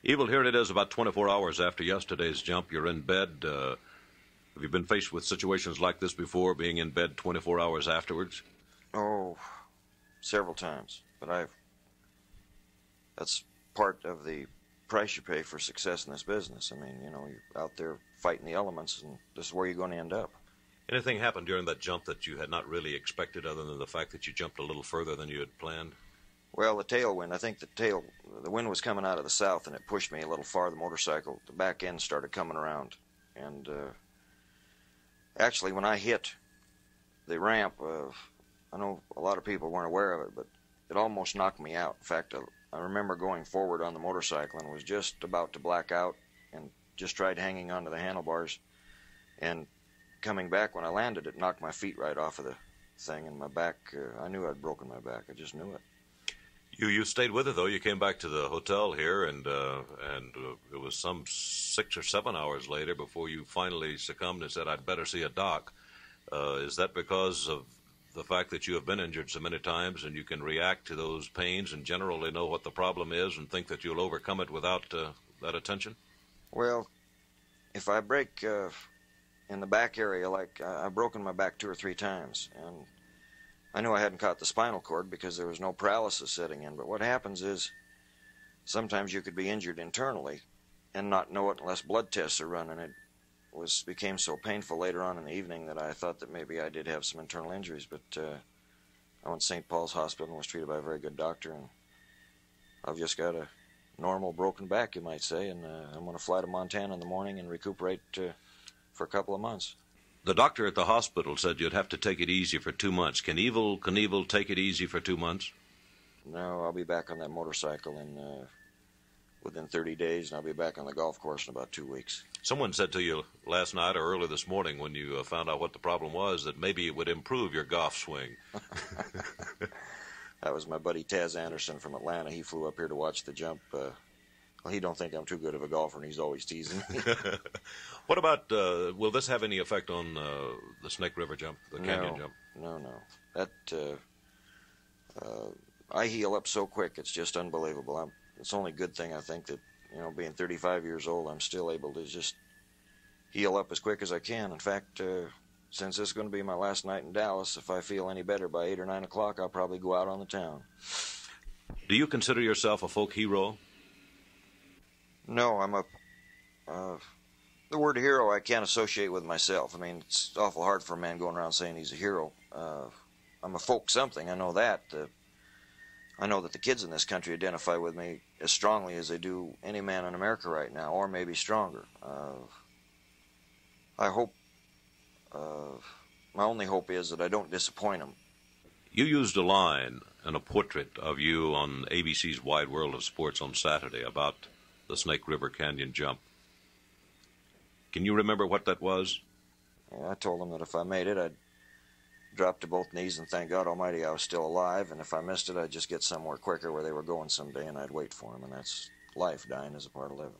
Evel, here it is about 24 hours after yesterday's jump. You're in bed. Have you been faced with situations like this before, being in bed 24 hours afterwards? Oh, several times. But that's part of the price you pay for success in this business. I mean, you're out there fighting the elements, and this is where you're going to end up. Anything happened during that jump that you had not really expected other than the fact that you jumped a little further than you had planned? Well, the tailwind, I think the wind was coming out of the south, and it pushed me a little far, the motorcycle. The back end started coming around. And actually, when I hit the ramp, I know a lot of people weren't aware of it, but it almost knocked me out. In fact, I remember going forward on the motorcycle and was just about to black out and just tried hanging onto the handlebars. And coming back, when I landed, it knocked my feet right off of the thing, and my back, I knew I'd broken my back. I just knew it. You stayed with it, though. You came back to the hotel here, and it was some 6 or 7 hours later before you finally succumbed and said, I'd better see a doc. Is that because of the fact that you have been injured so many times and you can react to those pains and generally know what the problem is and think that you'll overcome it without that attention? Well, if I break in the back area, like I've broken my back 2 or 3 times, and I knew I hadn't caught the spinal cord because there was no paralysis setting in, but what happens is sometimes you could be injured internally and not know it unless blood tests are run, and it became so painful later on in the evening that I thought that maybe I did have some internal injuries, but I went to St. Paul's Hospital and was treated by a very good doctor, and I've just got a normal broken back, you might say, and I'm going to fly to Montana in the morning and recuperate for a couple of months. The doctor at the hospital said you'd have to take it easy for 2 months. Can Knievel take it easy for 2 months? No, I'll be back on that motorcycle within 30 days, and I'll be back on the golf course in about 2 weeks. Someone said to you last night or early this morning when you found out what the problem was that maybe it would improve your golf swing. That was my buddy Taz Anderson from Atlanta. He flew up here to watch the jump. Well, he don't think I'm too good of a golfer, and he's always teasing me. What about, will this have any effect on the Snake River jump, the canyon jump? No. I heal up so quick, it's just unbelievable. It's the only good thing, I think, that, being 35 years old, I'm still able to just heal up as quick as I can. In fact, since this is going to be my last night in Dallas, if I feel any better by 8 or 9 o'clock, I'll probably go out on the town. Do you consider yourself a folk hero? No, the word hero I can't associate with myself. I mean, it's awful hard for a man going around saying he's a hero. I'm a folk something, I know that. I know that the kids in this country identify with me as strongly as they do any man in America right now, or maybe stronger. I hope, my only hope is that I don't disappoint them. You used a line and a portrait of you on ABC's Wide World of Sports on Saturday about the Snake River Canyon jump. Can you remember what that was? Yeah, I told them that if I made it, I'd drop to both knees and thank God Almighty I was still alive, and if I missed it, I'd just get somewhere quicker where they were going someday, and I'd wait for them, and that's life. Dying is a part of living.